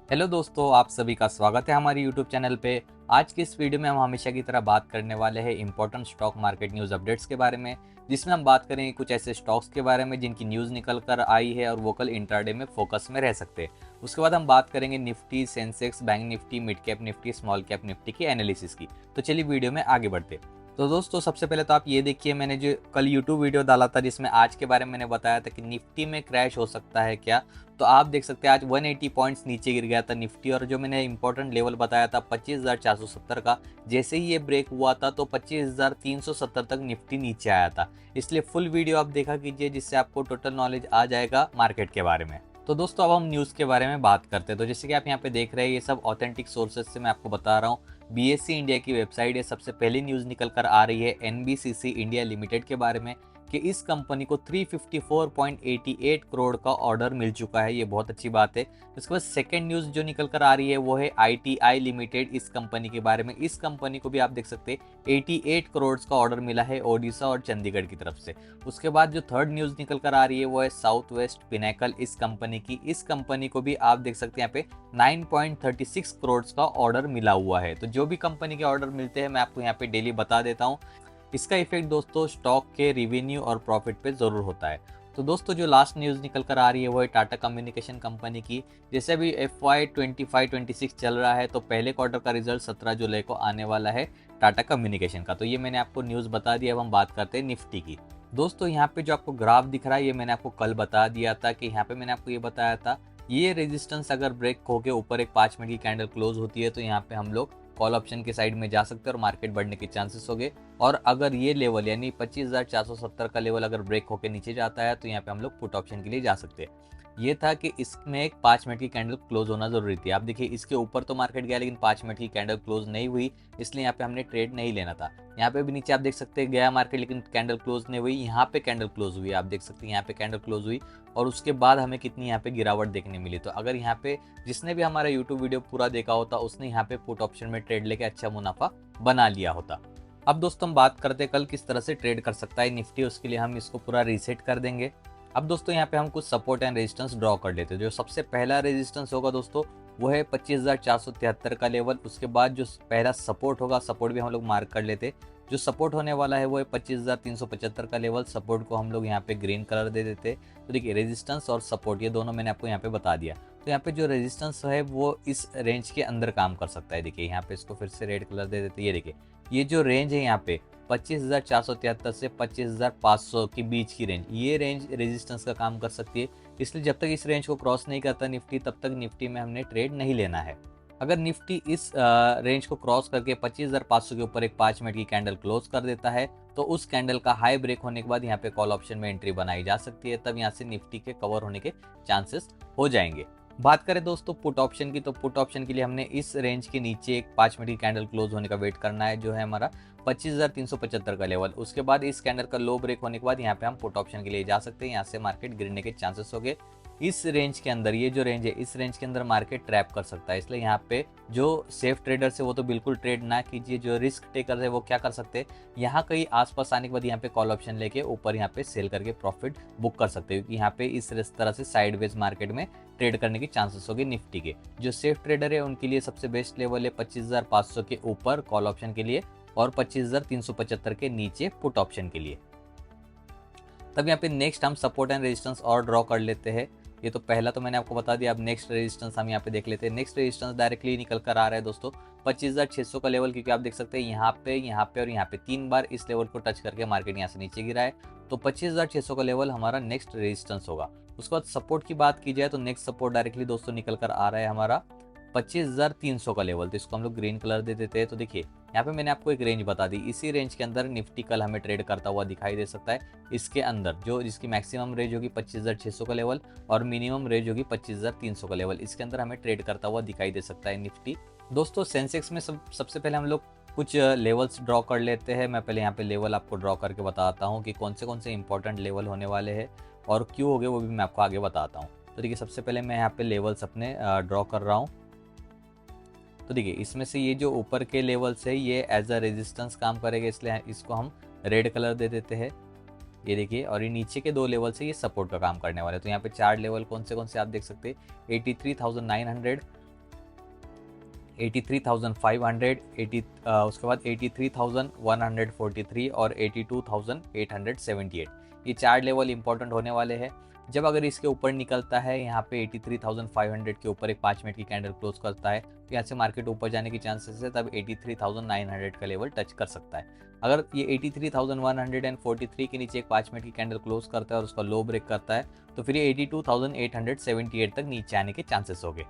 Hello दोस्तों, आप सभी का स्वागत है हमारे यूट्यूब चैनल पे। आज की इस वीडियो में हम हमेशा की तरह बात करने वाले हैं important stock market news updates के बारे में, जिसमें हम बात करेंगे कुछ ऐसे स्टॉक्स के बारे में जिनकी न्यूज़ निकल कर आई है और वो कल इंट्राडे में फोकस में रह सकते हैं। उसके बाद हम बात करेंगे Nifty, Sensex, bank Nifty, mid cap Nifty, small cap Nifty की एनालिसिस की। तो चलिए वीडियो में आगे बढ़ते। तो दोस्तों, सबसे पहले तो आप ये देखिए, मैंने जो कल यूट्यूब वीडियो डाला था जिसमें आज के बारे में मैंने बताया था कि निफ्टी में क्रैश हो सकता है क्या। तो आप देख सकते हैं आज 180 पॉइंट्स नीचे गिर गया था निफ्टी, और जो मैंने इंपॉर्टेंट लेवल बताया था 25,470 का, जैसे ही ये ब्रेक हुआ था तो 25,370 तक निफ्टी नीचे आया था। इसलिए फुल वीडियो आप देखा कीजिए, जिससे आपको टोटल नॉलेज आ जाएगा मार्केट के बारे में। तो दोस्तों, अब हम न्यूज़ के बारे में बात करते हैं। तो जैसे कि आप यहाँ पे देख रहे हैं, ये सब ऑथेंटिक सोर्सेज से मैं आपको बता रहा हूँ। बीएससी इंडिया की वेबसाइट है, सबसे पहले न्यूज़ निकल कर आ रही है एनबीसीसी इंडिया लिमिटेड के बारे में कि इस कंपनी को 354.88 करोड़ का ऑर्डर मिल चुका है। ये बहुत अच्छी बात है। उसके बाद सेकंड न्यूज़ जो निकल कर आ रही है वो है आईटीआई लिमिटेड, इस कंपनी के बारे में। इस कंपनी को भी आप देख सकते हैं 88 करोड़ का ऑर्डर मिला है ओडिशा और चंडीगढ़ की तरफ से। उसके बाद जो थर्ड न्यूज़ निकल कर आ रही है वो है साउथ वेस्ट पिनेकल, इस कंपनी की। इस कंपनी को भी आप देख सकते हैं यहाँ पे 9.36 करोड़ का ऑर्डर मिला हुआ है। तो जो भी कंपनी के ऑर्डर मिलते हैं मैं आपको यहाँ पे डेली बता देता हूँ। इसका इफेक्ट दोस्तों स्टॉक के रिवेन्यू और प्रॉफिट पे ज़रूर होता है। तो दोस्तों, जो लास्ट न्यूज़ निकल कर आ रही है वो है टाटा कम्युनिकेशन कंपनी की। जैसे अभी FY25-26 चल रहा है, तो पहले क्वार्टर का रिजल्ट 17 जुलाई को आने वाला है टाटा कम्युनिकेशन का। तो ये मैंने आपको न्यूज़ बता दिया। अब हम बात करते हैं निफ्टी की। दोस्तों, यहाँ पे जो आपको ग्राफ दिख रहा है ये मैंने आपको कल बता दिया था कि यहाँ पे मैंने आपको ये बताया था, ये रेजिस्टेंस अगर ब्रेक होके ऊपर एक 5 मिनट की कैंडल क्लोज होती है तो यहाँ पे हम लोग कॉल ऑप्शन की साइड में जा सकते हैं और मार्केट बढ़ने के चांसेस हो गए। और अगर ये लेवल यानी 25,470 का लेवल अगर ब्रेक होकर नीचे जाता है तो यहाँ पे हम लोग पुट ऑप्शन के लिए जा सकते हैं। ये था कि इसमें एक 5 मिनट की कैंडल क्लोज होना जरूरी थी। आप देखिए, इसके ऊपर तो मार्केट गया लेकिन 5 मिनट की कैंडल क्लोज नहीं हुई, इसलिए यहाँ पे हमने ट्रेड नहीं लेना था। यहाँ पे भी नीचे आप देख सकते हैं गया मार्केट लेकिन कैंडल क्लोज नहीं हुई। यहाँ पे कैंडल क्लोज हुई, आप देख सकते हैं यहाँ पे कैंडल क्लोज हुई और उसके बाद हमें कितनी यहाँ पे गिरावट देखने मिली। तो अगर यहाँ पे जिसने भी हमारा यूट्यूब वीडियो पूरा देखा होता उसने यहाँ पे पुट ऑप्शन में ट्रेड लेके अच्छा मुनाफा बना लिया होता। अब दोस्तों, हम बात करते हैं कल किस तरह से ट्रेड कर सकता है निफ्टी। उसके लिए हम इसको पूरा रीसेट कर देंगे। अब दोस्तों, यहाँ पे हम कुछ सपोर्ट एंड रेजिस्टेंस ड्रॉ कर लेते हैं। जो सबसे पहला रेजिस्टेंस होगा दोस्तों वो है 25,473 का लेवल। उसके बाद जो पहला सपोर्ट होगा, सपोर्ट भी हम लोग मार्क कर लेते। जो सपोर्ट होने वाला है वो है 25,375 का लेवल। सपोर्ट को हम लोग यहाँ पे ग्रीन कलर दे देते। तो देखिए, रेजिस्टेंस और सपोर्ट ये दोनों मैंने आपको यहाँ पे बता दिया। तो यहाँ पे जो रेजिस्टेंस है वो इस रेंज के अंदर काम कर सकता है। देखिए, यहाँ पे इसको फिर से रेड कलर दे देते। ये देखिए, ये जो रेंज है यहाँ पे 25,473 से 25,500 के बीच की रेंज, ये रेंज रेजिस्टेंस का काम कर सकती है। इसलिए जब तक इस रेंज को क्रॉस नहीं करता निफ्टी, तब तक निफ्टी में हमने ट्रेड नहीं लेना है। अगर निफ्टी इस रेंज को क्रॉस करके 25,500 के ऊपर एक 5 मिनट की कैंडल क्लोज कर देता है तो उस कैंडल का हाई ब्रेक होने के बाद यहाँ पे कॉल ऑप्शन में एंट्री बनाई जा सकती है। तब यहाँ से निफ्टी के कवर होने के चांसेस हो जाएंगे। बात करें दोस्तों पुट ऑप्शन की, तो पुट ऑप्शन के लिए हमने इस रेंज के नीचे एक 5 मिनट की कैंडल क्लोज होने का वेट करना है, जो है हमारा 25,375 का लेवल। उसके बाद इस कैंडल का लो ब्रेक होने के बाद यहाँ पे हम पुट ऑप्शन के लिए जा सकते हैं। यहाँ से मार्केट गिरने के चांसेस हो गए। इस रेंज के अंदर, ये जो रेंज है इस रेंज के अंदर मार्केट ट्रैप कर सकता है। इसलिए यहाँ पे जो सेफ ट्रेडर्स है वो तो बिल्कुल ट्रेड ना कीजिए। जो रिस्क टेकर है वो क्या कर सकते हैं, यहाँ कहीं आसपास आने के बाद यहाँ पे कॉल ऑप्शन लेके ऊपर यहाँ पे सेल करके प्रॉफिट बुक कर सकते हैं, क्योंकि यहाँ पे इस तरह से साइडवेज मार्केट में ट्रेड करने की चांसेस होगी निफ्टी के। जो सेफ ट्रेडर है उनके लिए सबसे बेस्ट लेवल है 25,500 के ऊपर कॉल ऑप्शन के लिए और 25,375 के नीचे पुट ऑप्शन के लिए। तब यहाँ पे नेक्स्ट हम सपोर्ट एंड रेजिस्टेंस और ड्रॉ कर लेते हैं। ये तो पहला तो मैंने आपको बता दिया। अब नेक्स्ट रेजिस्टेंस हम यहाँ पे देख लेते हैं। नेक्स्ट रेजिस्टेंस डायरेक्टली निकल कर आ रहा है दोस्तों 25,600 का लेवल, क्योंकि आप देख सकते हैं यहाँ पे और यहाँ पे 3 बार इस लेवल को टच करके मार्केट यहाँ से नीचे गिरा है। तो 25,600 का लेवल हमारा नेक्स्ट रेजिस्टेंस होगा। उसके बाद सपोर्ट की बात की जाए तो नेक्स्ट सपोर्ट डायरेक्टली दोस्तों निकल कर आ रहा है हमारा 25,300 का लेवल। तो इसको हम लोग ग्रीन कलर दे देते हैं। तो देखिए, यहाँ पे मैंने आपको एक रेंज बता दी। इसी रेंज के अंदर निफ्टी कल हमें ट्रेड करता हुआ दिखाई दे सकता है। इसके अंदर जो जिसकी मैक्सिमम रेंज होगी 25,600 का लेवल और मिनिमम रेंज होगी 25,300 का लेवल, इसके अंदर हमें ट्रेड करता हुआ दिखाई दे सकता है निफ्टी। दोस्तों, सेंसेक्स में सबसे पहले हम लोग कुछ लेवल्स ड्रॉ कर लेते हैं। मैं पहले यहाँ पे लेवल आपको ड्रॉ करके बताता हूँ कि कौन से इंपॉर्टेंट लेवल होने वाले हैं और क्यों हो गए, वो भी मैं आपको आगे बताता हूँ। तो देखिए, सबसे पहले मैं यहाँ पे लेवल्स अपने ड्रॉ कर रहा हूँ। तो देखिए, इसमें से ये जो ऊपर के लेवल्स है ये एज अ रेजिस्टेंस काम करेगा, इसलिए इसको हम रेड कलर दे देते हैं। ये देखिए, और ये नीचे के 2 लेवल से ये सपोर्ट का काम करने वाले हैं। तो यहाँ पे 4 लेवल कौन से आप देख सकते हैं। 83,900, 83,500, उसके बाद 83,143 और 82,878। ये 4 लेवल इंपॉर्टेंट होने वाले हैं। जब अगर इसके ऊपर निकलता है यहाँ पे 83,500 के ऊपर एक 5 मिनट की कैंडल क्लोज करता है तो यहाँ से मार्केट ऊपर जाने की चांसेस है, तब 83,900 का लेवल टच कर सकता है। अगर ये 83,143 के नीचे एक 5 मिनट की कैंडल क्लोज करता है और उसका लो ब्रेक करता है तो फिर ये 82,878 तक नीचे आने के चांसेस हो गए।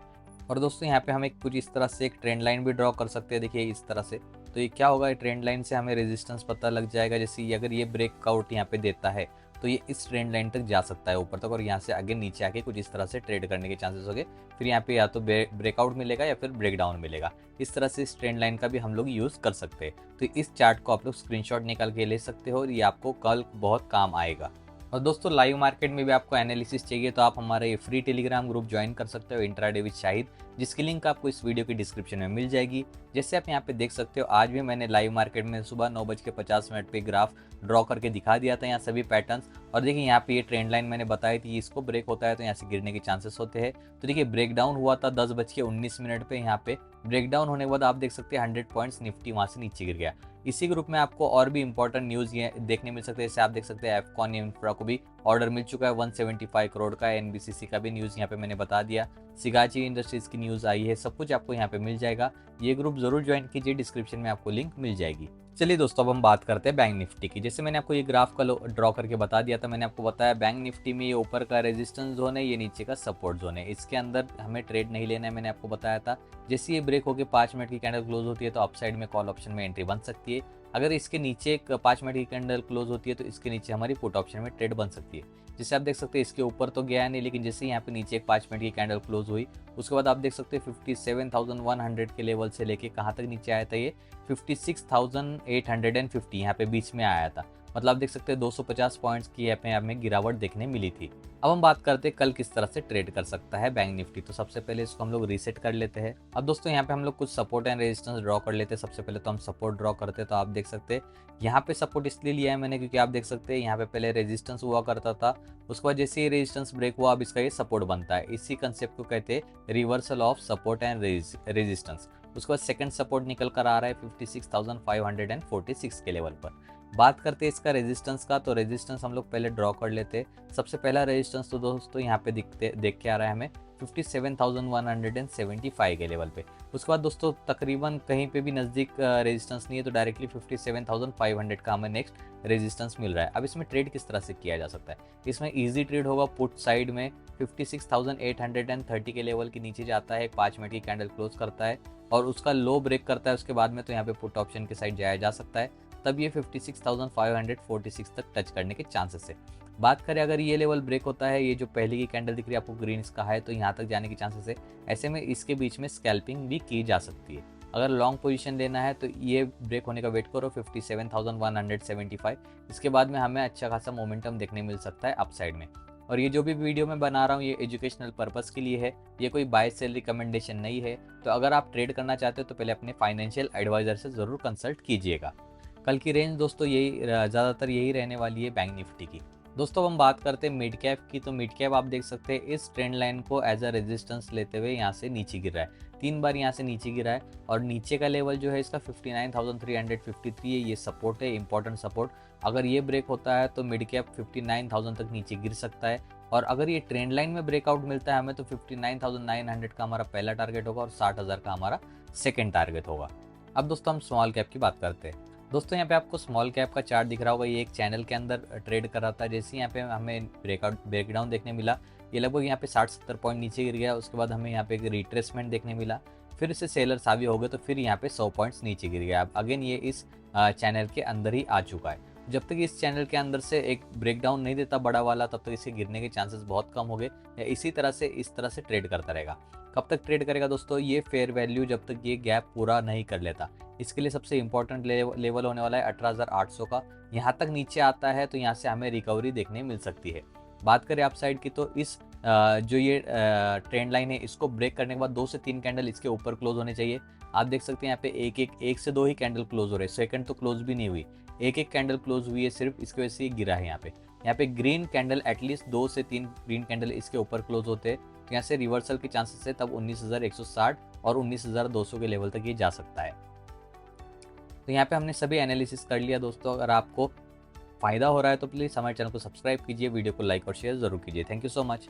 और दोस्तों यहाँ पे हमें कुछ इस तरह से एक ट्रेंड लाइन भी ड्रॉ कर सकते हैं, देखिए इस तरह से। तो ये क्या होगा, ट्रेंड लाइन से हमें रेजिस्टेंस पता लग जाएगा। जैसे अगर ये ब्रेकआउट यहाँ पे देता है तो ये इस ट्रेंड लाइन तक जा सकता है ऊपर तक, और यहाँ से आगे नीचे आके कुछ इस तरह से ट्रेड करने के चांसेस हो गए। फिर यहाँ पे या तो ब्रेकआउट मिलेगा या फिर ब्रेकडाउन मिलेगा। इस तरह से इस ट्रेंड लाइन का भी हम लोग यूज़ कर सकते हैं। तो इस चार्ट को आप लोग स्क्रीनशॉट निकाल के ले सकते हो और ये आपको कल बहुत काम आएगा। और दोस्तों लाइव मार्केट में भी आपको एनालिसिस चाहिए तो आप हमारा ये फ्री टेलीग्राम ग्रुप ज्वाइन कर सकते हो, इंट्राडे विद शाहिद, जिसकी लिंक आपको इस वीडियो की डिस्क्रिप्शन में मिल जाएगी। जैसे आप यहाँ पे देख सकते हो, आज भी मैंने लाइव मार्केट में सुबह 9:50 पे ग्राफ ड्रॉ करके दिखा दिया था यहाँ सभी पैटर्न्स। और देखिए यहाँ पे ये ट्रेंड लाइन मैंने बताई थी, इसको ब्रेक होता है तो यहाँ से गिरने के चांसेस होते हैं। तो देखिए ब्रेकडाउन हुआ था 10:19 पे, यहाँ पे ब्रेकडाउन होने के बाद आप देख सकते हैं 100 पॉइंट्स निफ्टी वहाँ से नीचे गिर गया। इसी ग्रुप में आपको और भी इंपॉर्टेंट न्यूज़ ये देखने मिल सकते हैं। जैसे आप देख सकते हैं एफकॉन इंफ्रा को भी ऑर्डर मिल चुका है 175 करोड़ का। एनबीसीसी का भी न्यूज़ यहाँ पे मैंने बता दिया। सिगाची इंडस्ट्रीज की न्यूज़ आई है, सब कुछ आपको यहाँ पे मिल जाएगा। ये ग्रुप जरूर ज्वाइन कीजिए, डिस्क्रिप्शन में आपको लिंक मिल जाएगी। चलिए दोस्तों अब हम बात करते हैं बैंक निफ्टी की। जैसे मैंने आपको ये ग्राफ का ड्रॉ करके बता दिया था, मैंने आपको बताया बैंक निफ्टी में ये ऊपर का रेजिस्टेंस जोन है, ये नीचे का सपोर्ट जोन है। इसके अंदर हमें ट्रेड नहीं लेना है, मैंने आपको बताया था। जैसे ये ब्रेक होकर 5 मिनट की कैंडल क्लोज होती है तो अपसाइड में कॉल ऑप्शन में एंट्री बन सकती है। अगर इसके नीचे एक 5 मिनट की कैंडल क्लोज होती है तो इसके नीचे हमारी पुट ऑप्शन में ट्रेड बन सकती है। जैसे आप देख सकते हैं इसके ऊपर तो गया नहीं, लेकिन जैसे यहाँ पे नीचे एक 5 मिनट की कैंडल क्लोज हुई उसके बाद आप देख सकते हैं 57,100 के लेवल से लेके कहाँ तक नीचे आया था, ये 56,850 यहाँ पे बीच में आया था। मतलब आप देख सकते हैं 250 पॉइंट्स की यहाँ पे हमें गिरावट देखने मिली थी। अब हम बात करते हैं कल किस तरह से ट्रेड कर सकता है बैंक निफ्टी। तो सबसे पहले इसको हम लोग रीसेट कर लेते हैं। अब दोस्तों यहाँ पे हम लोग कुछ सपोर्ट एंड रेजिस्टेंस ड्रॉ कर लेते हैं। सबसे पहले तो हम सपोर्ट ड्रॉ करते हैं, तो आप देख सकते हैं यहाँ पे सपोर्ट इसलिए लिया है मैंने क्योंकि आप देख सकते हैं यहाँ पे पहले रेजिस्टेंस हुआ करता था, उसके बाद जैसे ये रेजिस्टेंस ब्रेक हुआ अब इसका ये सपोर्ट बनता है। इसी कंसेप्ट को कहते हैं reversal of support and resistance. उसके बाद सेकंड सपोर्ट निकल कर आ रहा है 56,546 के लेवल पर। बात करते हैं इसका रेजिस्टेंस का, तो रेजिस्टेंस हम लोग पहले ड्रॉ कर लेते हैं। सबसे पहला रेजिस्टेंस तो दोस्तों यहाँ पे देख के आ रहा है हमें 57,175 के लेवल पे। उसके बाद दोस्तों तकरीबन कहीं पे भी नज़दीक रेजिस्टेंस नहीं है, तो डायरेक्टली 57,500 का हमें नेक्स्ट रेजिस्टेंस मिल रहा है। अब इसमें ट्रेड किस तरह से किया जा सकता है, इसमें इजी ट्रेड होगा। पुट साइड में 56,830 के लेवल के नीचे जाता है, 5 मिनट की कैंडल क्लोज करता है और उसका लो ब्रेक करता है उसके बाद में, तो यहाँ पे पुट ऑप्शन के साइड जाया जा सकता है। तब ये 56,546 तक टच करने के चांसेस है। बात करें अगर ये लेवल ब्रेक होता है, ये जो पहले की कैंडल दिख रही है आपको ग्रीन इसका है, तो यहाँ तक जाने के चांसेस है। ऐसे में इसके बीच में स्कैल्पिंग भी की जा सकती है। अगर लॉन्ग पोजीशन लेना है तो ये ब्रेक होने का वेट करो 57,175। इसके बाद में हमें अच्छा खासा मोमेंटम देखने मिल सकता है अपसाइड में। और ये जो भी वीडियो मैं बना रहा हूँ ये एजुकेशनल पर्पस के लिए है, ये कोई बाय सेल रिकमेंडेशन नहीं है। तो अगर आप ट्रेड करना चाहते हो तो पहले अपने फाइनेंशियल एडवाइजर से ज़रूर कंसल्ट कीजिएगा। कल की रेंज दोस्तों यही ज़्यादातर यही रहने वाली है बैंक निफ्टी की। दोस्तों हम बात करते हैं मिड कैप की, तो मिड कैप आप देख सकते हैं इस ट्रेंड लाइन को एज अ रेजिस्टेंस लेते हुए यहाँ से नीचे गिरा है, 3 बार यहाँ से नीचे गिरा है। और नीचे का लेवल जो है इसका 59,353 है, ये सपोर्ट है, इंपॉर्टेंट सपोर्ट। अगर ये ब्रेक होता है तो मिड कैप 59,000 तक नीचे गिर सकता है। और अगर ये ट्रेंड लाइन में ब्रेकआउट मिलता है हमें तो 59,900 का हमारा पहला टारगेट होगा और 60,000 का हमारा सेकेंड टारगेट होगा। अब दोस्तों हम स्मॉल कैप की बात करते हैं। दोस्तों यहाँ पे आपको स्मॉल कैप का चार्ट दिख रहा होगा, ये एक चैनल के अंदर ट्रेड कर रहा था। जैसे यहाँ पे हमें ब्रेकडाउन देखने मिला, ये लगभग यहाँ पे 60-70 पॉइंट नीचे गिर गया। उसके बाद हमें यहाँ पे एक रिट्रेसमेंट देखने मिला, फिर से सेलर्स हावी हो गए तो फिर यहाँ पे 100 पॉइंट्स नीचे गिर गया। अब अगेन ये इस चैनल के अंदर ही आ चुका है। जब तक इस चैनल के अंदर से एक ब्रेकडाउन नहीं देता बड़ा वाला तब तक इसके गिरने के चांसेस बहुत कम हो गए। इसी तरह से इस तरह से ट्रेड करता रहेगा। कब तक ट्रेड करेगा दोस्तों, ये फेयर वैल्यू जब तक ये गैप पूरा नहीं कर लेता। इसके लिए सबसे इंपॉर्टेंट लेवल होने वाला है 18,800 का। यहाँ तक नीचे आता है तो यहाँ से हमें रिकवरी देखने मिल सकती है। बात करें अपसाइड की तो इस जो ये ट्रेंड लाइन है इसको ब्रेक करने के बाद 2 से 3 कैंडल इसके ऊपर क्लोज होने चाहिए। आप देख सकते हैं यहाँ पे एक से 2 ही कैंडल क्लोज हो रहे हैं, सेकंड तो क्लोज भी नहीं हुई, एक कैंडल क्लोज हुई है सिर्फ, इसकी वजह से गिरा है। यहाँ पे ग्रीन कैंडल एटलीस्ट 2 से 3 ग्रीन कैंडल इसके ऊपर क्लोज होते हैं तो यहाँ से रिवर्सल के चांसेस है तब 19,160 और 19,200 के लेवल तक ये जा सकता है। तो यहाँ पे हमने सभी एनालिसिस कर लिया दोस्तों। अगर आपको फ़ायदा हो रहा है तो प्लीज़ हमारे चैनल को सब्सक्राइब कीजिए, वीडियो को लाइक और शेयर ज़रूर कीजिए। Thank you so much.